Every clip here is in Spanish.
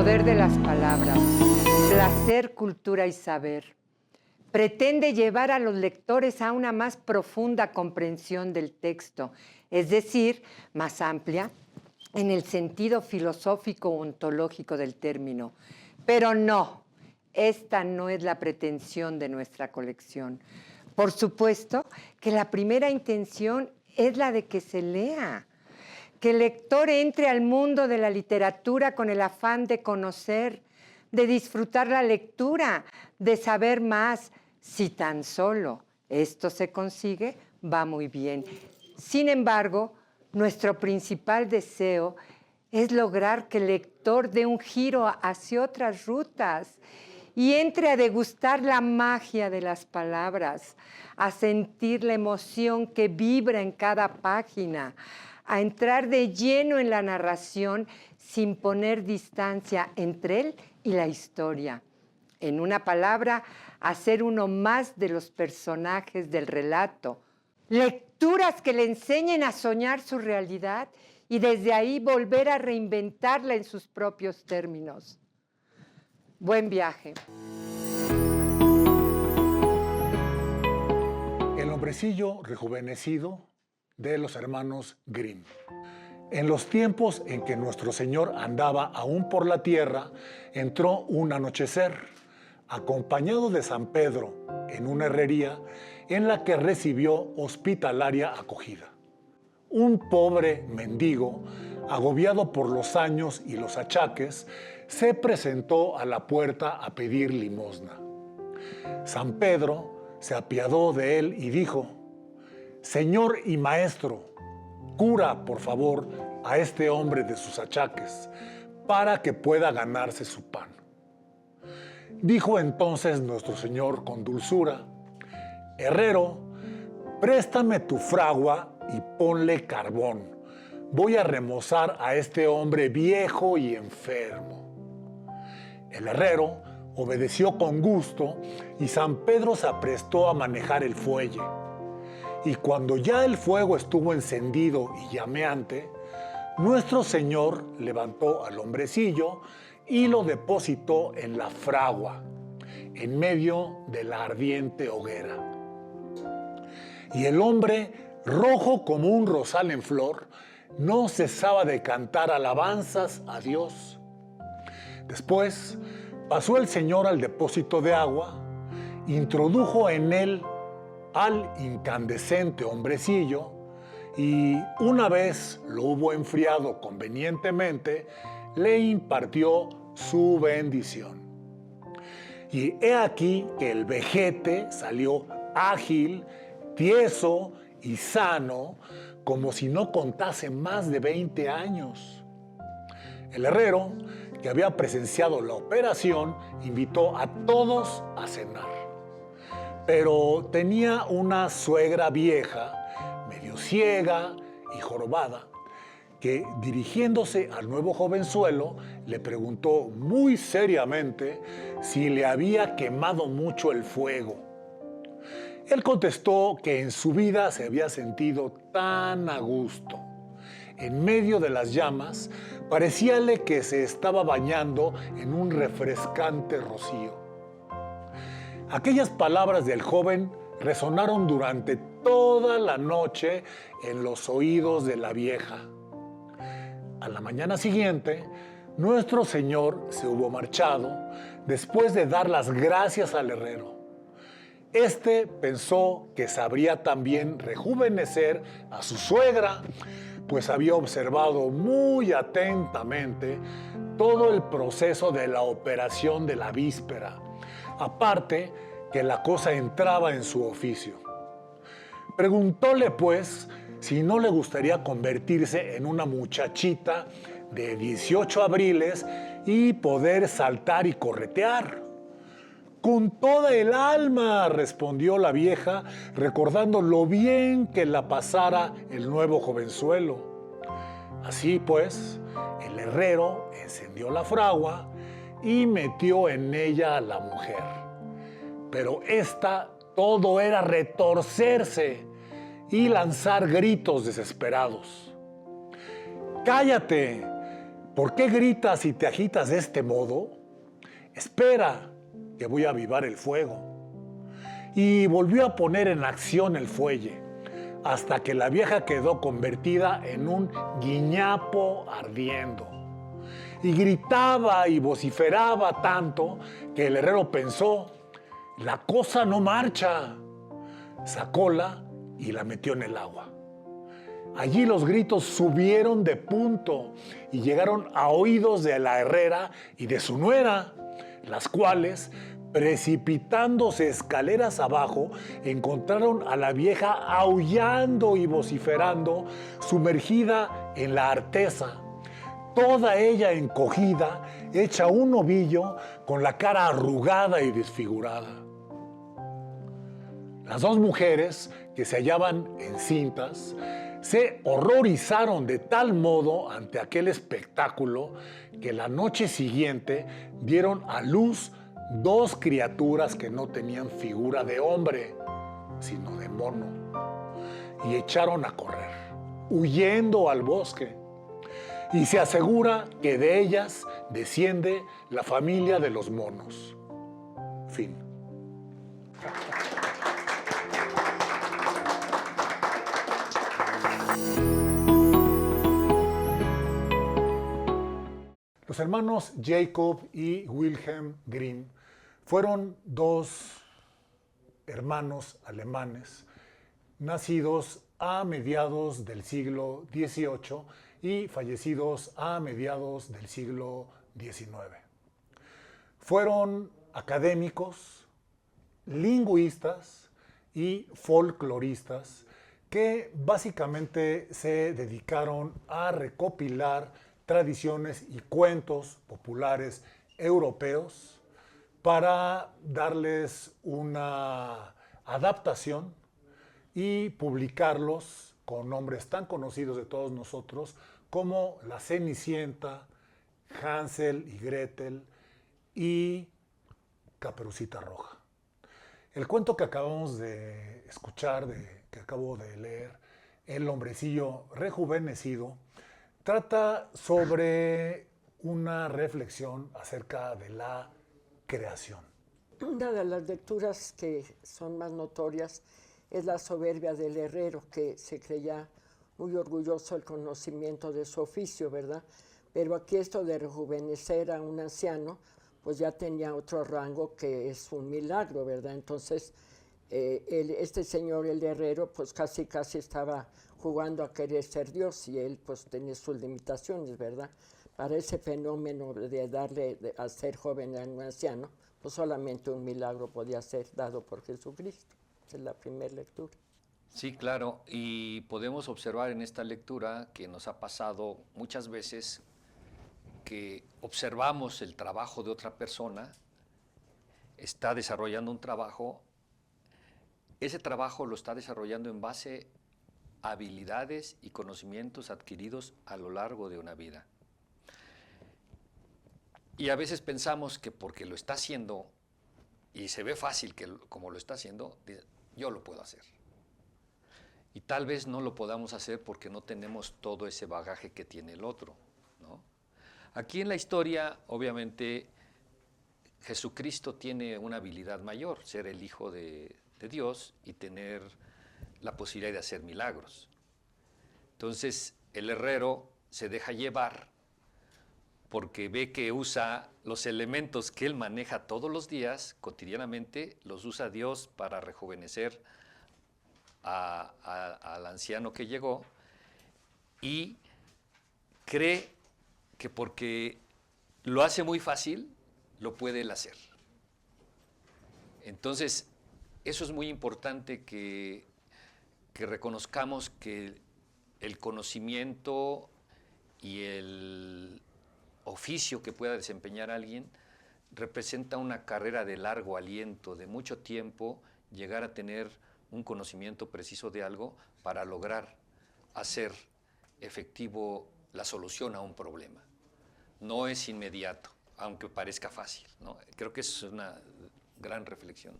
poder de las palabras, placer, cultura y saber. Pretende llevar a los lectores a una más profunda comprensión del texto, es decir, más amplia en el sentido filosófico o ontológico del término. Pero no, esta no es la pretensión de nuestra colección. Por supuesto que la primera intención es la de que se lea, que el lector entre al mundo de la literatura con el afán de conocer, de disfrutar la lectura, de saber más. Si tan solo esto se consigue, va muy bien. Sin embargo, nuestro principal deseo es lograr que el lector dé un giro hacia otras rutas y entre a degustar la magia de las palabras, a sentir la emoción que vibra en cada página, a entrar de lleno en la narración sin poner distancia entre él y la historia. En una palabra, hacer uno más de los personajes del relato. Lecturas que le enseñen a soñar su realidad y desde ahí volver a reinventarla en sus propios términos. Buen viaje. El hombrecillo rejuvenecido de los hermanos Grimm. En los tiempos en que nuestro Señor andaba aún por la tierra, entró un anochecer, acompañado de San Pedro, en una herrería en la que recibió hospitalaria acogida. Un pobre mendigo, agobiado por los años y los achaques, se presentó a la puerta a pedir limosna. San Pedro se apiadó de él y dijo: «Señor y maestro, cura, por favor, a este hombre de sus achaques, para que pueda ganarse su pan». Dijo entonces nuestro Señor con dulzura: «Herrero, préstame tu fragua y ponle carbón. Voy a remozar a este hombre viejo y enfermo». El herrero obedeció con gusto y San Pedro se aprestó a manejar el fuelle. Y cuando ya el fuego estuvo encendido y llameante, nuestro Señor levantó al hombrecillo y lo depositó en la fragua, en medio de la ardiente hoguera. Y el hombre, rojo como un rosal en flor, no cesaba de cantar alabanzas a Dios. Después pasó el Señor al depósito de agua, introdujo en él al incandescente hombrecillo y, una vez lo hubo enfriado convenientemente, le impartió su bendición. Y he aquí que el vejete salió ágil, tieso y sano, como si no contase más de 20 años. El herrero, que había presenciado la operación, invitó a todos a cenar. Pero tenía una suegra vieja, medio ciega y jorobada, que, dirigiéndose al nuevo jovenzuelo, le preguntó muy seriamente si le había quemado mucho el fuego. Él contestó que en su vida se había sentido tan a gusto. En medio de las llamas, parecíale que se estaba bañando en un refrescante rocío. Aquellas palabras del joven resonaron durante toda la noche en los oídos de la vieja. A la mañana siguiente, nuestro Señor se hubo marchado después de dar las gracias al herrero. Este pensó que sabría también rejuvenecer a su suegra, pues había observado muy atentamente todo el proceso de la operación de la víspera, aparte que la cosa entraba en su oficio. Preguntóle, pues, si no le gustaría convertirse en una muchachita de 18 abriles y poder saltar y corretear. «Con toda el alma», respondió la vieja, recordando lo bien que la pasara el nuevo jovenzuelo. Así pues, el herrero encendió la fragua y metió en ella a la mujer. Pero esta todo era retorcerse y lanzar gritos desesperados. «¡Cállate! ¿Por qué gritas y te agitas de este modo? Espera, que voy a avivar el fuego. Y volvió a poner en acción el fuelle, hasta que la vieja quedó convertida en un guiñapo ardiendo. Y gritaba y vociferaba tanto que el herrero pensó, la cosa no marcha. Sacóla y la metió en el agua. Allí los gritos subieron de punto y llegaron a oídos de la herrera y de su nuera, las cuales, precipitándose escaleras abajo, encontraron a la vieja aullando y vociferando, sumergida en la artesa, toda ella encogida, hecha un ovillo, con la cara arrugada y desfigurada. Las dos mujeres, que se hallaban encintas, se horrorizaron de tal modo ante aquel espectáculo que la noche siguiente dieron a luz dos criaturas que no tenían figura de hombre, sino de mono, y echaron a correr, huyendo al bosque. Y se asegura que de ellas desciende la familia de los monos. Fin. Los hermanos Jacob y Wilhelm Grimm fueron dos hermanos alemanes nacidos a mediados del siglo XVIII y fallecidos a mediados del siglo XIX. Fueron académicos, lingüistas y folcloristas que básicamente se dedicaron a recopilar tradiciones y cuentos populares europeos para darles una adaptación y publicarlos con nombres tan conocidos de todos nosotros como La Cenicienta, Hansel y Gretel y Caperucita Roja. El cuento que acabamos de escuchar, que acabo de leer, El hombrecillo rejuvenecido, trata sobre una reflexión acerca de la creación. Una de las lecturas que son más notorias es la soberbia del herrero, que se creía muy orgulloso del conocimiento de su oficio, ¿verdad? Pero aquí esto de rejuvenecer a un anciano, pues ya tenía otro rango que es un milagro, ¿verdad? Entonces, este señor, el herrero, pues casi estaba jugando a querer ser Dios y él pues tenía sus limitaciones, ¿verdad? Para ese fenómeno de hacer joven a un anciano, pues solamente un milagro podía ser dado por Jesucristo. Esa es la primera lectura. Sí, claro, y podemos observar en esta lectura que nos ha pasado muchas veces que observamos el trabajo de otra persona, está desarrollando un trabajo, ese trabajo lo está desarrollando en base a habilidades y conocimientos adquiridos a lo largo de una vida. Y a veces pensamos que porque lo está haciendo y se ve fácil que como lo está haciendo, yo lo puedo hacer. Y tal vez no lo podamos hacer porque no tenemos todo ese bagaje que tiene el otro, ¿no? Aquí en la historia, obviamente, Jesucristo tiene una habilidad mayor, ser el Hijo de Dios y tener la posibilidad de hacer milagros. Entonces, el herrero se deja llevar porque ve que usa los elementos que él maneja todos los días, cotidianamente, los usa Dios para rejuvenecer al anciano que llegó y cree que porque lo hace muy fácil, lo puede él hacer. Entonces, eso es muy importante que reconozcamos que el conocimiento y el oficio que pueda desempeñar alguien representa una carrera de largo aliento, de mucho tiempo, llegar a tener un conocimiento preciso de algo para lograr hacer efectivo la solución a un problema. No es inmediato, aunque parezca fácil, ¿no? Creo que es una gran reflexión.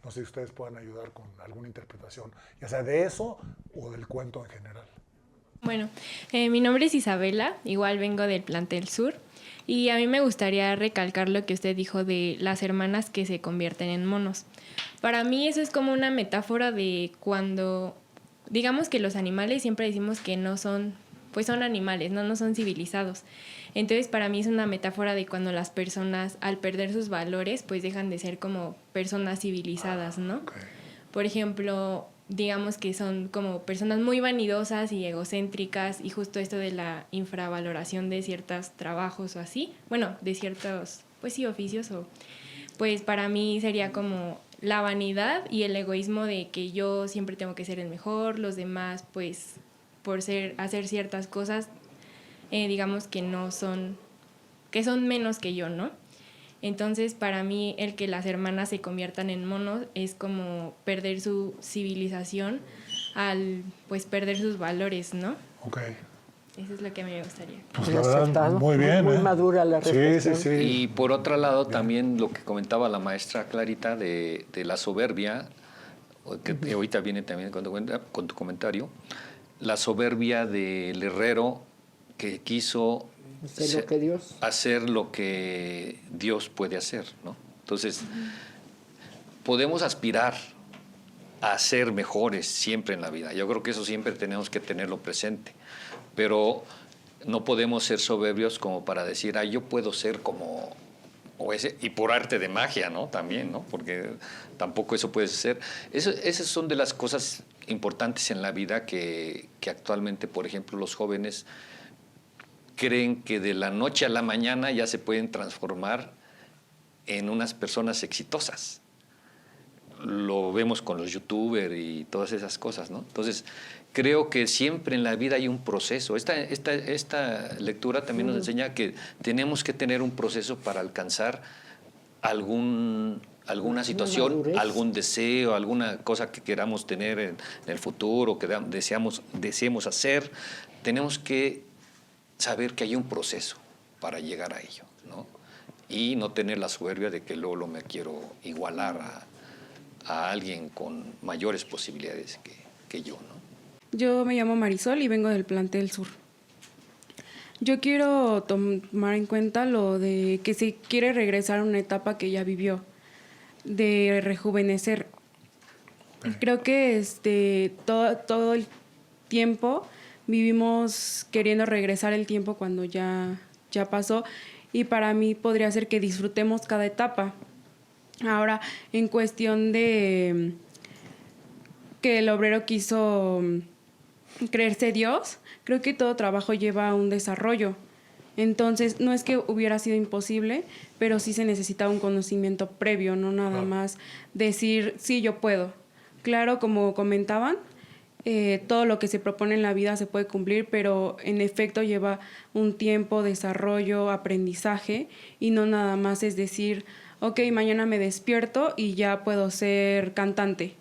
No sé si ustedes puedan ayudar con alguna interpretación, ya sea de eso o del cuento en general. Bueno, mi nombre es Isabela, igual vengo del Plantel Sur y a mí me gustaría recalcar lo que usted dijo de las hermanas que se convierten en monos. Para mí eso es como una metáfora de cuando, digamos que los animales siempre decimos que no son, pues son animales, no son civilizados. Entonces para mí es una metáfora de cuando las personas al perder sus valores pues dejan de ser como personas civilizadas, ¿no? Okay. Por ejemplo, digamos que son como personas muy vanidosas y egocéntricas y justo esto de la infravaloración de ciertos trabajos o así, bueno, de ciertos, pues sí, oficios o pues para mí sería como la vanidad y el egoísmo de que yo siempre tengo que ser el mejor, los demás pues por hacer ciertas cosas digamos que no son, que son menos que yo, ¿no? Entonces, para mí, el que las hermanas se conviertan en monos es como perder su civilización al, pues, perder sus valores, ¿no? Ok. Eso es lo que a mí me gustaría. Pues Muy la verdad, acertado, muy bien. muy madura la reflexión. Sí. Y por otro lado, también lo que comentaba la maestra Clarita de la soberbia, que ahorita viene también con tu comentario, la soberbia del herrero que quiso hacer lo que Dios puede hacer, ¿no? Entonces, podemos aspirar a ser mejores siempre en la vida. Yo creo que eso siempre tenemos que tenerlo presente. Pero no podemos ser soberbios como para decir, yo puedo ser como o ese, y por arte de magia, ¿no? También, ¿no? Porque tampoco eso puede ser. Esas son de las cosas importantes en la vida que actualmente, por ejemplo, los jóvenes creen que de la noche a la mañana ya se pueden transformar en unas personas exitosas. Lo vemos con los youtubers y todas esas cosas, ¿no? Entonces, creo que siempre en la vida hay un proceso. Esta lectura también nos enseña que tenemos que tener un proceso para alcanzar alguna situación, algún deseo, alguna cosa que queramos tener en el futuro, que deseemos hacer. Tenemos que saber que hay un proceso para llegar a ello, ¿no? Y no tener la soberbia de que luego me quiero igualar a alguien con mayores posibilidades que yo, ¿no? Yo me llamo Marisol y vengo del Plantel Sur. Yo quiero tomar en cuenta lo de que se quiere regresar a una etapa que ya vivió, de rejuvenecer. Creo que todo el tiempo vivimos queriendo regresar el tiempo cuando ya pasó, y para mí podría ser que disfrutemos cada etapa. Ahora, en cuestión de que el obrero quiso creerse Dios, creo que todo trabajo lleva a un desarrollo. Entonces, no es que hubiera sido imposible, pero sí se necesitaba un conocimiento previo, no nada más decir, sí, yo puedo. Claro, como comentaban, todo lo que se propone en la vida se puede cumplir, pero en efecto lleva un tiempo, desarrollo, aprendizaje, y no nada más es decir, ok, mañana me despierto y ya puedo ser cantante.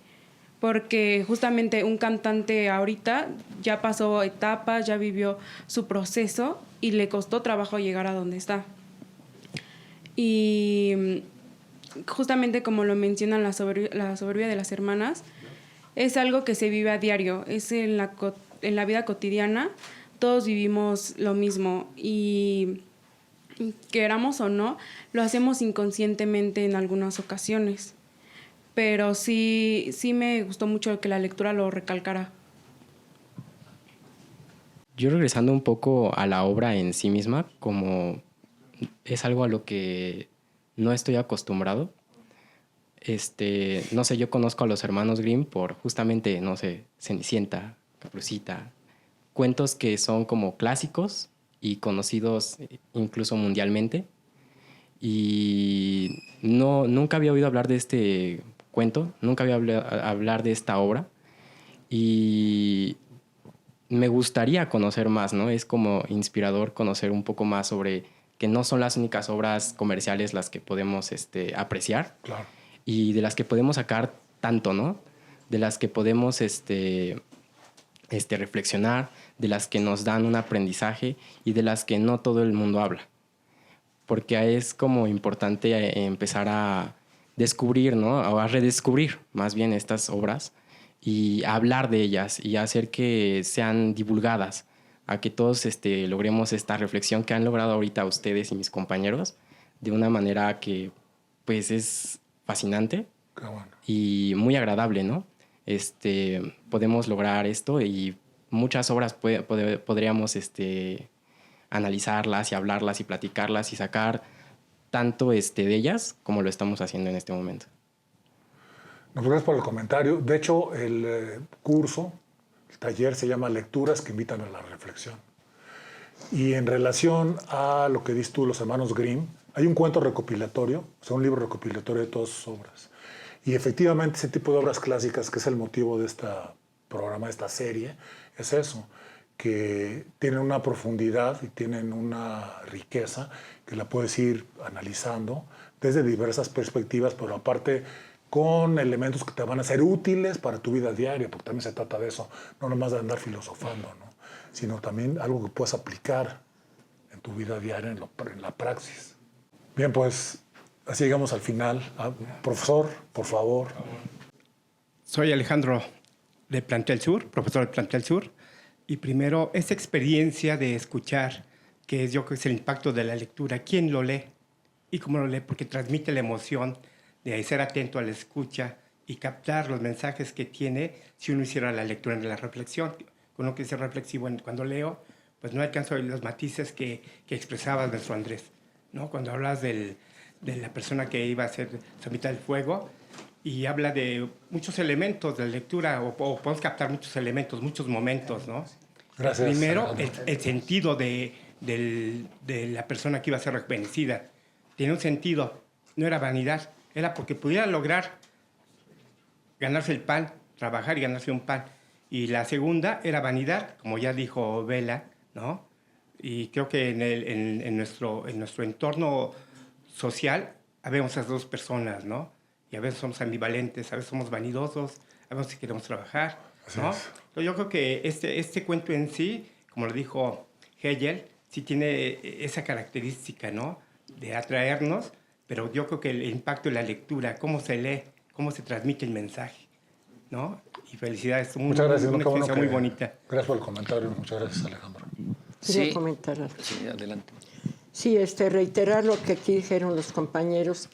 Porque justamente un cantante ahorita ya pasó etapas, ya vivió su proceso y le costó trabajo llegar a donde está. Y justamente como lo mencionan la soberbia de las hermanas, es algo que se vive a diario, es en la vida cotidiana, todos vivimos lo mismo y queramos o no, lo hacemos inconscientemente en algunas ocasiones. Pero sí me gustó mucho que la lectura lo recalcara. Yo regresando un poco a la obra en sí misma, como es algo a lo que no estoy acostumbrado. No sé, yo conozco a los hermanos Grimm por justamente, no sé, Cenicienta, Caperucita, cuentos que son como clásicos y conocidos incluso mundialmente. Y nunca había oído hablar de este cuento, nunca había hablar de esta obra, y me gustaría conocer más, ¿no? Es como inspirador conocer un poco más sobre que no son las únicas obras comerciales las que podemos apreciar. Claro. Y de las que podemos sacar tanto, ¿no? De las que podemos reflexionar, de las que nos dan un aprendizaje y de las que no todo el mundo habla. Porque es como importante empezar a descubrir, ¿no? O a redescubrir más bien estas obras y a hablar de ellas y a hacer que sean divulgadas, a que todos logremos esta reflexión que han logrado ahorita ustedes y mis compañeros de una manera que pues es fascinante. Qué bueno. Y muy agradable, ¿no? Podemos lograr esto y muchas obras podríamos analizarlas y hablarlas y platicarlas y sacar tanto de ellas como lo estamos haciendo en este momento. Nos gracias por el comentario. De hecho, el curso, el taller se llama Lecturas que invitan a la reflexión. Y en relación a lo que dices tú, los hermanos Grimm, hay un cuento recopilatorio, o sea, un libro recopilatorio de todas sus obras. Y efectivamente ese tipo de obras clásicas, que es el motivo de este programa, de esta serie, es eso, que tienen una profundidad y tienen una riqueza que la puedes ir analizando desde diversas perspectivas, pero aparte con elementos que te van a ser útiles para tu vida diaria, porque también se trata de eso, no nomás de andar filosofando, ¿no? Sino también algo que puedas aplicar en tu vida diaria, en la praxis. Bien, pues así llegamos al final. Profesor, por favor. Soy Alejandro de Plantel Sur, profesor de Plantel Sur, y primero esa experiencia de escuchar, que yo creo que es el impacto de la lectura. ¿Quién lo lee? ¿Y cómo lo lee? Porque transmite la emoción de ser atento a la escucha y captar los mensajes que tiene si uno hiciera la lectura en la reflexión. Uno que es reflexivo cuando leo, pues no alcanzo los matices que expresaba nuestro Andrés, ¿no? Cuando hablas de la persona que iba a ser someta al fuego y habla de muchos elementos de la lectura, o podemos captar muchos elementos, muchos momentos, ¿no? Gracias. Primero, el sentido de la persona que iba a ser rejuvenecida. Tiene un sentido, no era vanidad, era porque pudiera lograr ganarse el pan, trabajar y ganarse un pan. Y la segunda era vanidad, como ya dijo Vela, ¿no? Y creo que en nuestro entorno social habemos esas dos personas, ¿no? Y a veces somos ambivalentes, a veces somos vanidosos, a veces queremos trabajar, ¿no? Pero yo creo que este cuento en sí, como lo dijo Hegel, sí tiene esa característica, ¿no? De atraernos, pero yo creo que el impacto de la lectura, cómo se lee, cómo se transmite el mensaje, ¿no? Y felicidades, Muchas gracias. una experiencia muy bonita. Gracias por el comentario. Muchas gracias, Alejandro. Quería comentar algo. Sí, adelante. Sí, reiterar lo que aquí dijeron los compañeros,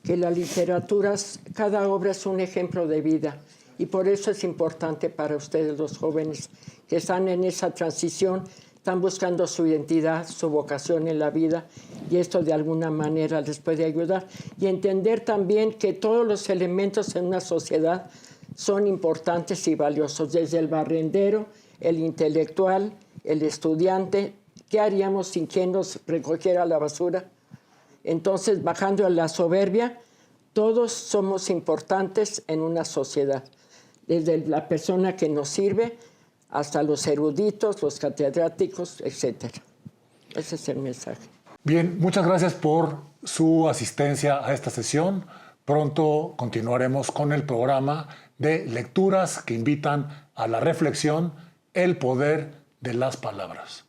que la literatura, cada obra es un ejemplo de vida y por eso es importante para ustedes los jóvenes que están en esa transición, están buscando su identidad, su vocación en la vida y esto de alguna manera les puede ayudar. Y entender también que todos los elementos en una sociedad son importantes y valiosos, desde el barrendero, el intelectual, el estudiante. ¿Qué haríamos sin quien nos recogiera la basura? Entonces, bajando a la soberbia, todos somos importantes en una sociedad, desde la persona que nos sirve hasta los eruditos, los catedráticos, etc. Ese es el mensaje. Bien, muchas gracias por su asistencia a esta sesión. Pronto continuaremos con el programa de lecturas que invitan a la reflexión, el poder de las palabras.